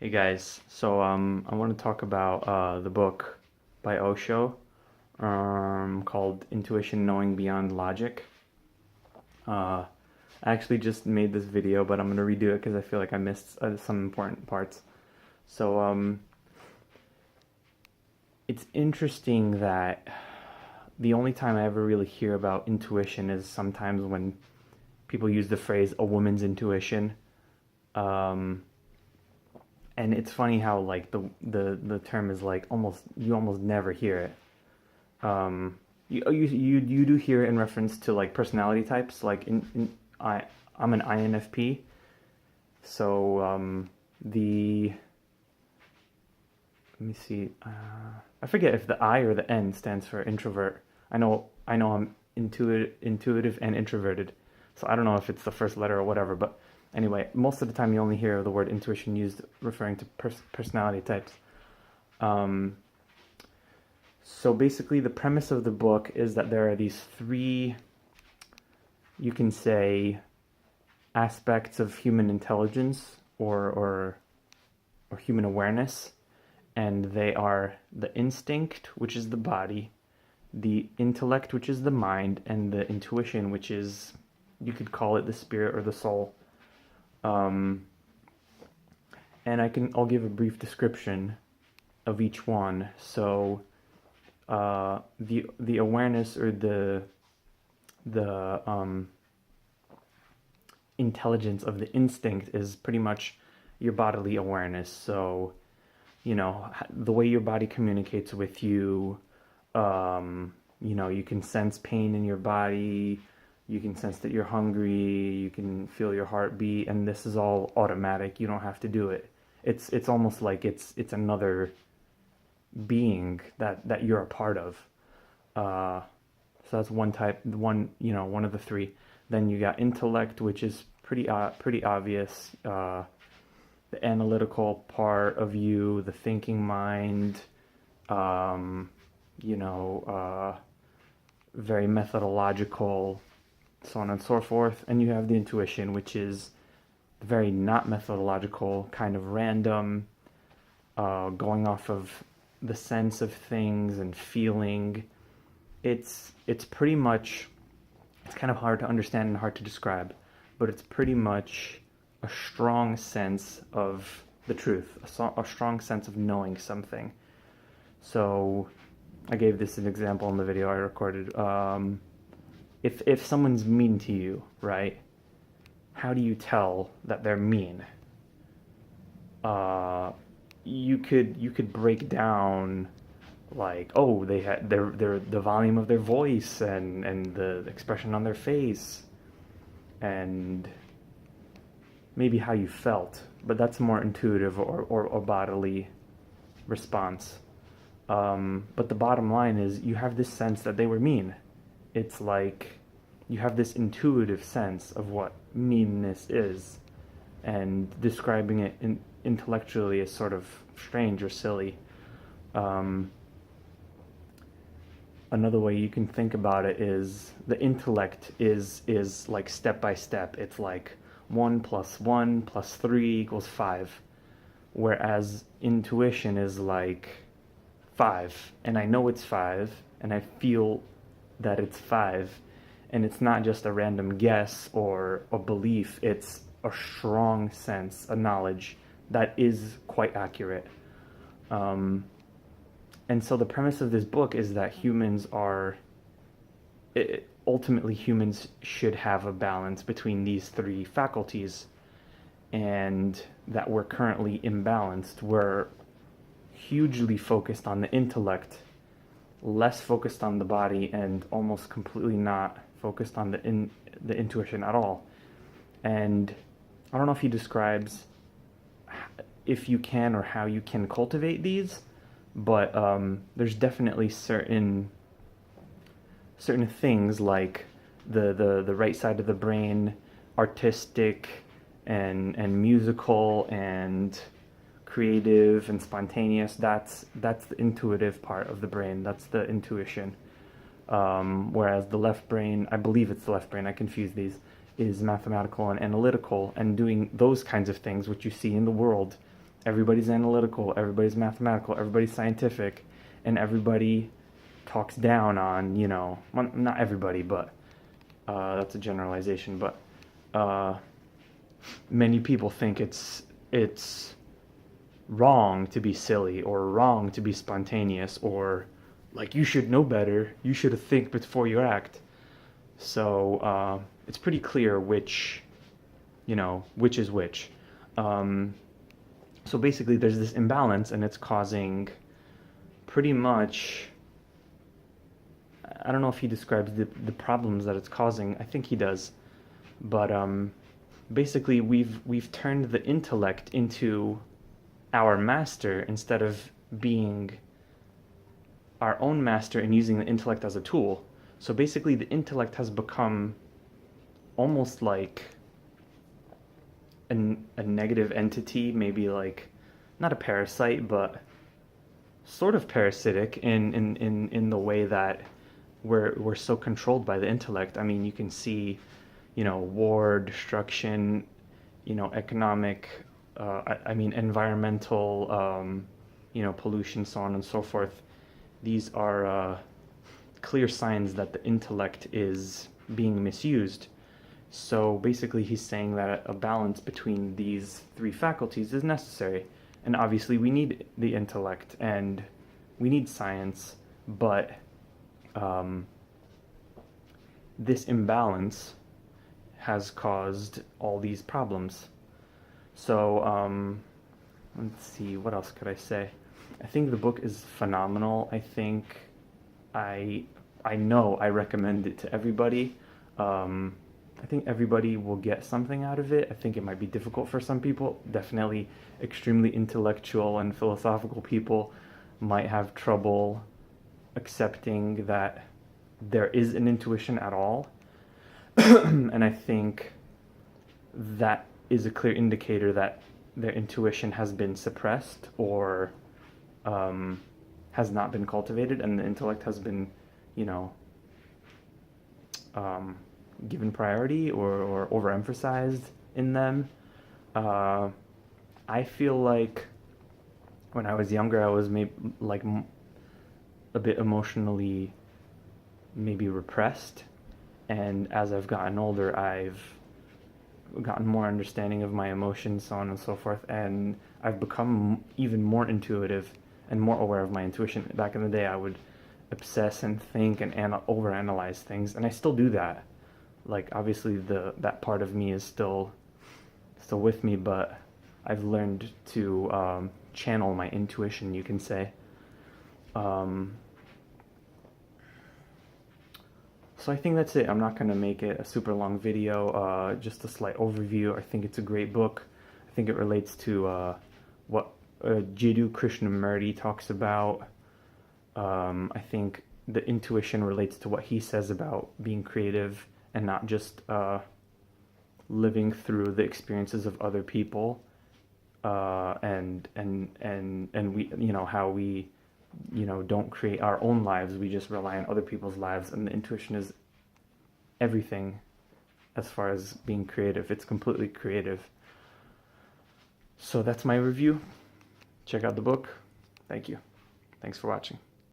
Hey guys, I want to talk about the book by Osho called Intuition Knowing Beyond Logic. I actually just made this video, but I'm going to redo it because I feel like I missed some important parts. So it's interesting that the only time I ever really hear about intuition is sometimes when people use the phrase a woman's intuition. Um, and it's funny how like the term is like almost you almost never hear it. You do hear it in reference to like personality types. Like I'm an INFP, so the let me see. I forget if the I or the N stands for introvert. I know I'm intuitive and introverted, so I don't know if it's the first letter or whatever. But anyway, most of the time you only hear the word intuition used referring to personality types. Um, so basically, the premise of the book is that there are these three, you can say, aspects of human intelligence or human awareness, and they are the instinct, which is the body, the intellect, which is the mind, and the intuition, which is, you could call it the spirit or the soul. Um, and I'll give a brief description of each one. So the awareness or the intelligence of the instinct is pretty much your bodily awareness. So the way your body communicates with you. You can sense pain in your body. You can sense that you're hungry. You can feel your heartbeat, and this is all automatic. You don't have to do it. It's almost like it's another being that you're a part of. Uh, so that's one type, one of the three. Then you got intellect, which is pretty obvious. The analytical part of you, the thinking mind, um, you know, uh, very methodological, so on and so forth. And you have the intuition, which is very not methodological, kind of random, going off of the sense of things and feeling. It's pretty much, it's kind of hard to understand and hard to describe, but it's pretty much a strong sense of the truth, a strong sense of knowing something. So I gave this an example in the video I recorded. If someone's mean to you, right? How do you tell that they're mean? Uh, you could break down like, oh, they had their the volume of their voice and the expression on their face and maybe how you felt, but that's more intuitive or bodily response. But the bottom line is you have this sense that they were mean. It's like you have this intuitive sense of what meanness is, and describing it intellectually is sort of strange or silly. Um, Another way you can think about it is the intellect is like step by step. It's like 1 + 1 + 3 = 5, whereas intuition is like 5, and I know it's 5, and I feel that it's 5, and it's not just a random guess or a belief. It's a strong sense, a knowledge that is quite accurate. Um, and so the premise of this book is that ultimately humans should have a balance between these three faculties, and that we're currently imbalanced. We're hugely focused on the intellect, less focused on the body, and almost completely not focused on the intuition at all. And I don't know if he describes if you can or how you can cultivate these, but there's definitely certain things like the right side of the brain, artistic and musical and creative and spontaneous. That's the intuitive part of the brain. That's the intuition. Whereas the left brain, I believe it's the left brain, I confuse these, is mathematical and analytical, and doing those kinds of things which you see in the world Everybody's analytical, everybody's mathematical, everybody's scientific, and everybody talks down on, well, not everybody, but that's a generalization, but uh, many people think it's wrong to be silly or wrong to be spontaneous or like you should know better, you should think before you act. So it's pretty clear which is which. Um, so basically, there's this imbalance, and it's causing pretty much. I don't know if he describes the problems that it's causing. I think he does, but basically, we've turned the intellect into our master instead of being our own master and using the intellect as a tool. So basically, the intellect has become almost like a negative entity, maybe like not a parasite, but sort of parasitic in the way that we're so controlled by the intellect. I mean, you can see, war, destruction, economic, I mean, environmental, pollution, so on and so forth. These are clear signs that the intellect is being misused. So basically, he's saying that a balance between these three faculties is necessary. And obviously, we need the intellect and we need science, but this imbalance has caused all these problems. So let's see, what else could I say? I think the book is phenomenal. I know I recommend it to everybody. I think everybody will get something out of it. I think it might be difficult for some people. Definitely extremely intellectual and philosophical people might have trouble accepting that there is an intuition at all. And I think that is a clear indicator that their intuition has been suppressed or has not been cultivated, and the intellect has been, given priority or overemphasized in them. I feel like when I was younger, I was maybe like a bit emotionally maybe repressed, and as I've gotten older, I've gotten more understanding of my emotions, so on and so forth, and I've become even more intuitive and more aware of my intuition. Back in the day, I would obsess and think and overanalyze things, and I still do that. Like, obviously that part of me is still with me, but I've learned to channel my intuition, you can say. So I think that's it. I'm not going to make it a super long video, just a slight overview. I think it's a great book. I think it relates to what Jiddu Krishnamurti talks about. I think the intuition relates to what he says about being creative and not just living through the experiences of other people, and we, how we, don't create our own lives. We just rely on other people's lives, and the intuition is everything as far as being creative. It's completely creative. So that's my review. Check out the book. Thank you. Thanks for watching.